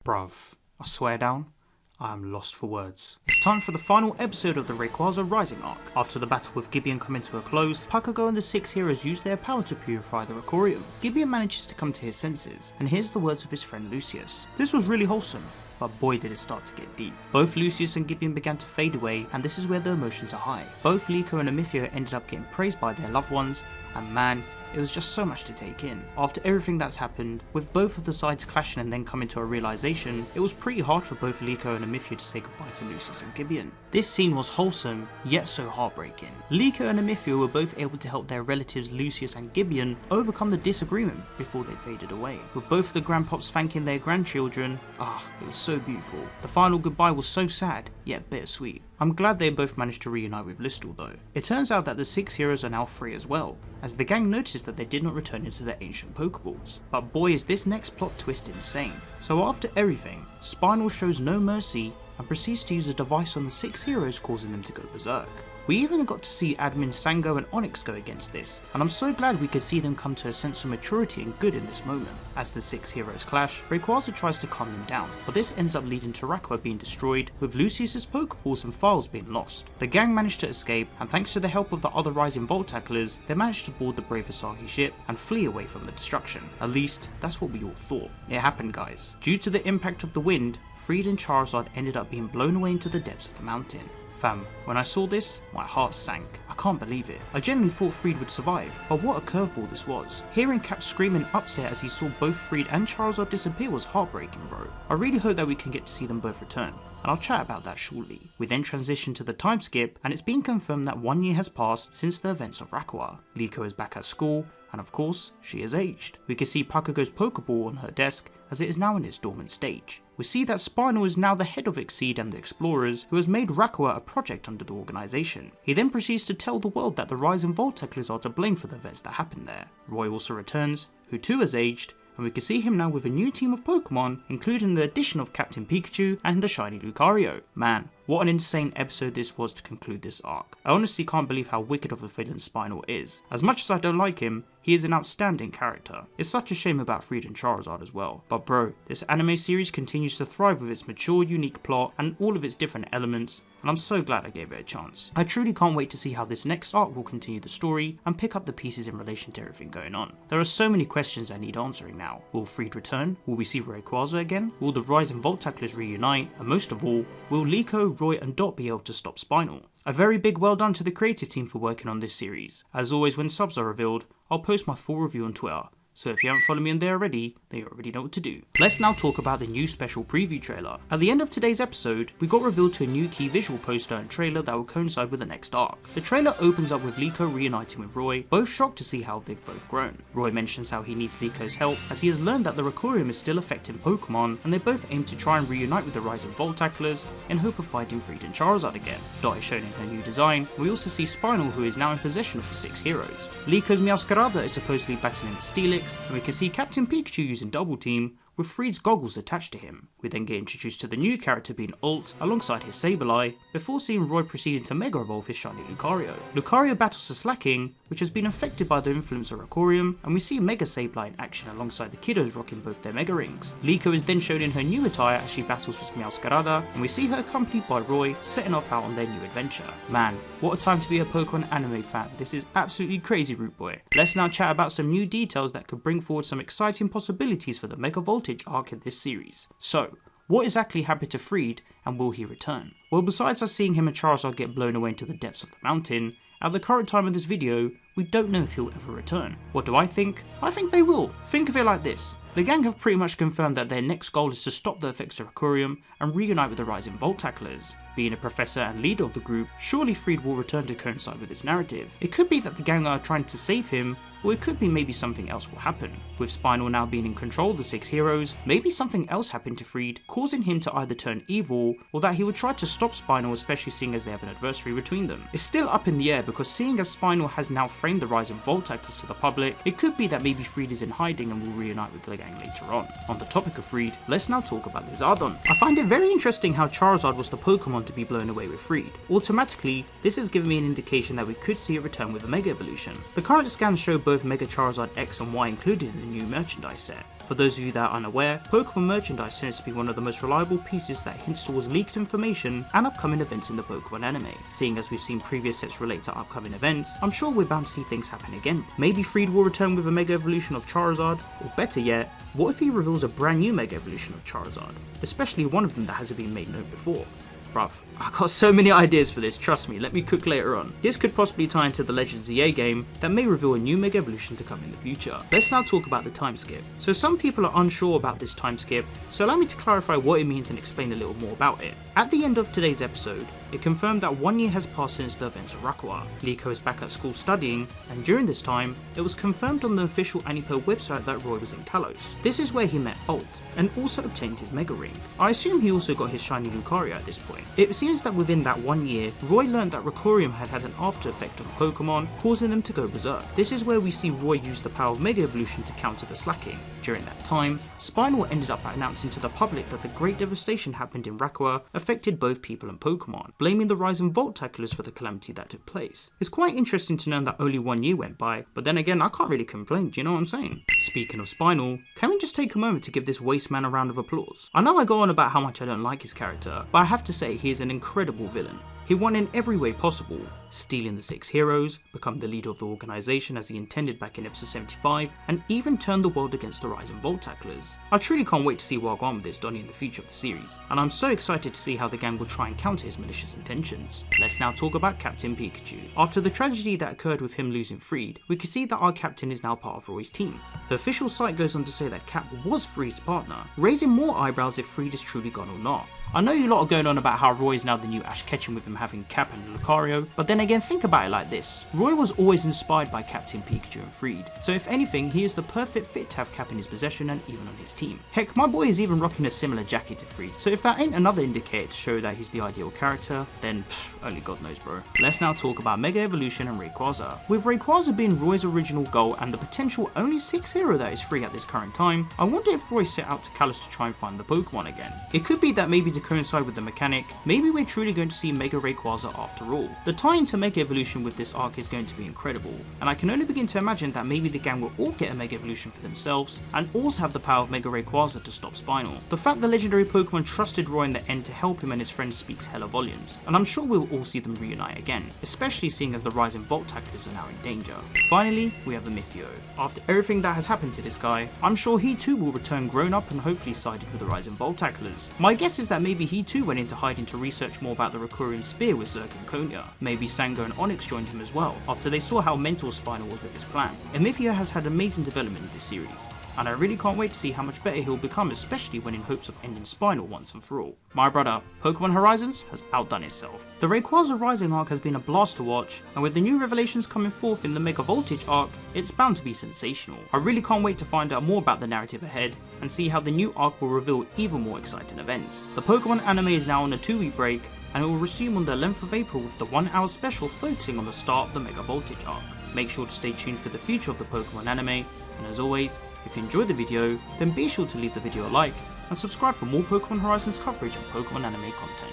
Bruv, I swear down, I am lost for words. It's time for the final episode of the Rayquaza Rising arc. After the battle with Gideon coming to a close, Pikachu and the 6 heroes use their power to purify the Rakorium. Gideon manages to come to his senses, and hears the words of his friend Lucius. This was really wholesome, but boy did it start to get deep. Both Lucius and Gideon began to fade away, and this is where the emotions are high. Both Liko and Anipoke ended up getting praised by their loved ones, and man, it was just so much to take in. After everything that's happened, with both of the sides clashing and then coming to a realization, it was pretty hard for both Liko and Anipoke to say goodbye to Lucius and Gideon. This scene was wholesome, yet so heartbreaking. Liko and Anipoke were both able to help their relatives Lucius and Gideon overcome the disagreement before they faded away. With both of the grandpops thanking their grandchildren, it was so beautiful. The final goodbye was so sad, yet bittersweet. I'm glad they both managed to reunite with Listle though. It turns out that the 6 heroes are now free as well, as the gang noticed that they did not return into their ancient Pokeballs. But boy is this next plot twist insane. So after everything, Spinel shows no mercy and proceeds to use a device on the 6 heroes, causing them to go berserk. We even got to see admins Sango and Onyx go against this, and I'm so glad we could see them come to a sense of maturity and good in this moment. As the 6 heroes clash, Rayquaza tries to calm them down, but this ends up leading to Rakua being destroyed, with Lucius's Pokeballs and files being lost. The gang managed to escape, and thanks to the help of the other rising Volt tacklers, they managed to board the brave Asahi ship and flee away from the destruction. At least, that's what we all thought. It happened, guys. Due to the impact of the wind, Friede and Charizard ended up being blown away into the depths of the mountain. Fam, when I saw this, my heart sank. I can't believe it. I genuinely thought Friede would survive, but what a curveball this was. Hearing Cap scream in upset as he saw both Friede and Charizard disappear was heartbreaking, bro. I really hope that we can get to see them both return, and I'll chat about that shortly. We then transition to the time skip, and it's been confirmed that 1 year has passed since the events of Rakua. Liko is back at school, and of course, she is aged. We can see Pikachu's Pokeball on her desk, as it is now in its dormant stage. We see that Spinel is now the head of Exceed and the Explorers, who has made Rakua a project under the organisation. He then proceeds to tell the world that the rising Volt tacklers are to blame for the events that happened there. Roy also returns, who too has aged, and we can see him now with a new team of Pokemon, including the addition of Captain Pikachu and the Shiny Lucario. Man, what an insane episode this was to conclude this arc. I honestly can't believe how wicked of a villain Spinel is. As much as I don't like him, he is an outstanding character. It's such a shame about Friede and Charizard as well. But bro, this anime series continues to thrive with its mature, unique plot and all of its different elements, and I'm so glad I gave it a chance. I truly can't wait to see how this next arc will continue the story and pick up the pieces in relation to everything going on. There are so many questions I need answering now. Will Friede return? Will we see Rayquaza again? Will the rising Volt tacklers reunite? And most of all, will Liko, Roy and Dot be able to stop Spinel? A very big well done to the creative team for working on this series. As always, when subs are revealed, I'll post my full review on Twitter, so if you haven't followed me on there already, then you already know what to do. Let's now talk about the new special preview trailer. At the end of today's episode, we got revealed to a new key visual poster and trailer that will coincide with the next arc. The trailer opens up with Liko reuniting with Roy, both shocked to see how they've both grown. Roy mentions how he needs Liko's help, as he has learned that the Rakorium is still affecting Pokemon, and they both aim to try and reunite with the rising Volt tacklers in hope of fighting Friede and Charizard again. Dot is shown in her new design. We also see Spinel, who is now in possession of the 6 heroes. Liko's Meowscarada is supposedly battling with Steelix, and we can see Captain Pikachu using Double Team, with Friede's goggles attached to him. We then get introduced to the new character being Ult, alongside his Sableye, before seeing Roy proceeding to Mega Evolve his Shiny Lucario. Lucario battles the Slacking, which has been affected by the influence of Rakorium, and we see Mega Sableye in action alongside the kiddos rocking both their Mega Rings. Liko is then shown in her new attire as she battles with Meowscarada, and we see her accompanied by Roy, setting off out on their new adventure. Man, what a time to be a Pokemon anime fan. This is absolutely crazy, Root Boy. Let's now chat about some new details that could bring forward some exciting possibilities for the Mega Voltage arc in this series. So, what exactly happened to Friede, and will he return? Well, besides us seeing him and Charizard get blown away into the depths of the mountain, at the current time of this video, we don't know if he'll ever return. What do I think? I think they will. Think of it like this. The gang have pretty much confirmed that their next goal is to stop the effects of Rakorium and reunite with the rising Volt tacklers. Being a professor and leader of the group, surely Friede will return to coincide with this narrative. It could be that the gang are trying to save him, or it could be maybe something else will happen. With Spinel now being in control of the 6 heroes, maybe something else happened to Friede, causing him to either turn evil, or that he would try to stop Spinel, especially seeing as they have an adversary between them. It's still up in the air, because seeing as Spinel has now framed the rising Volt tacklers to the public, it could be that maybe Friede is in hiding and will reunite with the gang later on. On the topic of Friede, let's now talk about Lizardon. I find it very interesting how Charizard was the Pokemon to be blown away with Friede. Automatically, this has given me an indication that we could see it return with a Mega Evolution. The current scans show both Mega Charizard X and Y included in the new merchandise set. For those of you that are unaware, Pokemon merchandise tends to be one of the most reliable pieces that hints towards leaked information and upcoming events in the Pokemon anime. Seeing as we've seen previous sets relate to upcoming events, I'm sure we're bound to see things happen again. Maybe Friede will return with a Mega Evolution of Charizard, or better yet, what if he reveals a brand new Mega Evolution of Charizard, especially one of them that hasn't been made known before. Bruv, I got so many ideas for this, trust me, let me cook later on. This could possibly tie into the Legends ZA game that may reveal a new Mega Evolution to come in the future. Let's now talk about the time skip. So some people are unsure about this time skip, so allow me to clarify what it means and explain a little more about it. At the end of today's episode, it confirmed that 1 year has passed since the events of Rayquaza. Liko is back at school studying, and during this time, it was confirmed on the official Anipoke website that Roy was in Kalos. This is where he met Bolt, and also obtained his Mega Ring. I assume he also got his Shiny Lucario at this point. It seems that within that 1 year, Roy learned that Rakorium had had an after effect on Pokemon, causing them to go berserk. This is where we see Roy use the power of Mega Evolution to counter the slacking. During that time, Spinel ended up announcing to the public that the great devastation happened in Rayquaza affected both people and Pokemon, blaming the rising Voltaculars for the calamity that took place. It's quite interesting to know that only 1 year went by, but then again I can't really complain, do you know what I'm saying? Speaking of Spinel, can we just take a moment to give this waste man a round of applause? I know I go on about how much I don't like his character, but I have to say he is an incredible villain. He won in every way possible, stealing the 6 heroes, become the leader of the organisation as he intended back in episode 75, and even turned the world against the rising Voltaculars. I truly can't wait to see what I'll go on with this Donnie in the future of the series, and I'm so excited to see how the gang will try and counter his malicious intentions. Let's now talk about Captain Pikachu. After the tragedy that occurred with him losing Friede, we can see that our captain is now part of Roy's team. The official site goes on to say that Cap was Friede's partner, raising more eyebrows if Friede is truly gone or not. I know you lot are going on about how Roy is now the new Ash Ketchum with him having Cap and Lucario, but then again think about it like this. Roy was always inspired by Captain Pikachu and Friede, so if anything he is the perfect fit to have Cap in his possession and even on his team. Heck, my boy is even rocking a similar jacket to Friede, so if that ain't another indicator to show that he's the ideal character, then only God knows bro. Let's now talk about Mega Evolution and Rayquaza. With Rayquaza being Roy's original goal and the potential only 6th hero that is free at this current time, I wonder if Roy set out to Kalos to try and find the Pokemon again. It could be that maybe to coincide with the mechanic, maybe we're truly going to see Mega Rayquaza after all. The tie into Mega Evolution with this arc is going to be incredible, and I can only begin to imagine that maybe the gang will all get a Mega Evolution for themselves, and also have the power of Mega Rayquaza to stop Spinel. The fact the legendary Pokemon trusted Roy in the end to help him and his friends speaks hella volumes, and I'm sure we'll all see them reunite again, especially seeing as the rising Voltaculars are now in danger. Finally, we have the Mythio. After everything that has happened to this guy, I'm sure he too will return grown up and hopefully sided with the rising Voltaculars. My guess is that maybe he too went into hiding to research more about the Rakorian Spear with Zerg and Konya. Maybe Sango and Onyx joined him as well, after they saw how mental Spinel was with his plan. Mythio has had amazing development in this series, and I really can't wait to see how much better he'll become, especially when in hopes of ending Spinel once and for all. My brother, Pokémon Horizons has outdone itself. The Rayquaza Rising arc has been a blast to watch, and with the new revelations coming forth in the Mega Voltage arc, it's bound to be sensational. I really can't wait to find out more about the narrative ahead, and see how the new arc will reveal even more exciting events. The Pokemon anime is now on a 2-week break, and it will resume on the 11th of April with the 1-hour special focusing on the start of the Mega Voltage arc. Make sure to stay tuned for the future of the Pokemon anime, and as always, if you enjoyed the video, then be sure to leave the video a like, and subscribe for more Pokemon Horizons coverage and Pokemon anime content.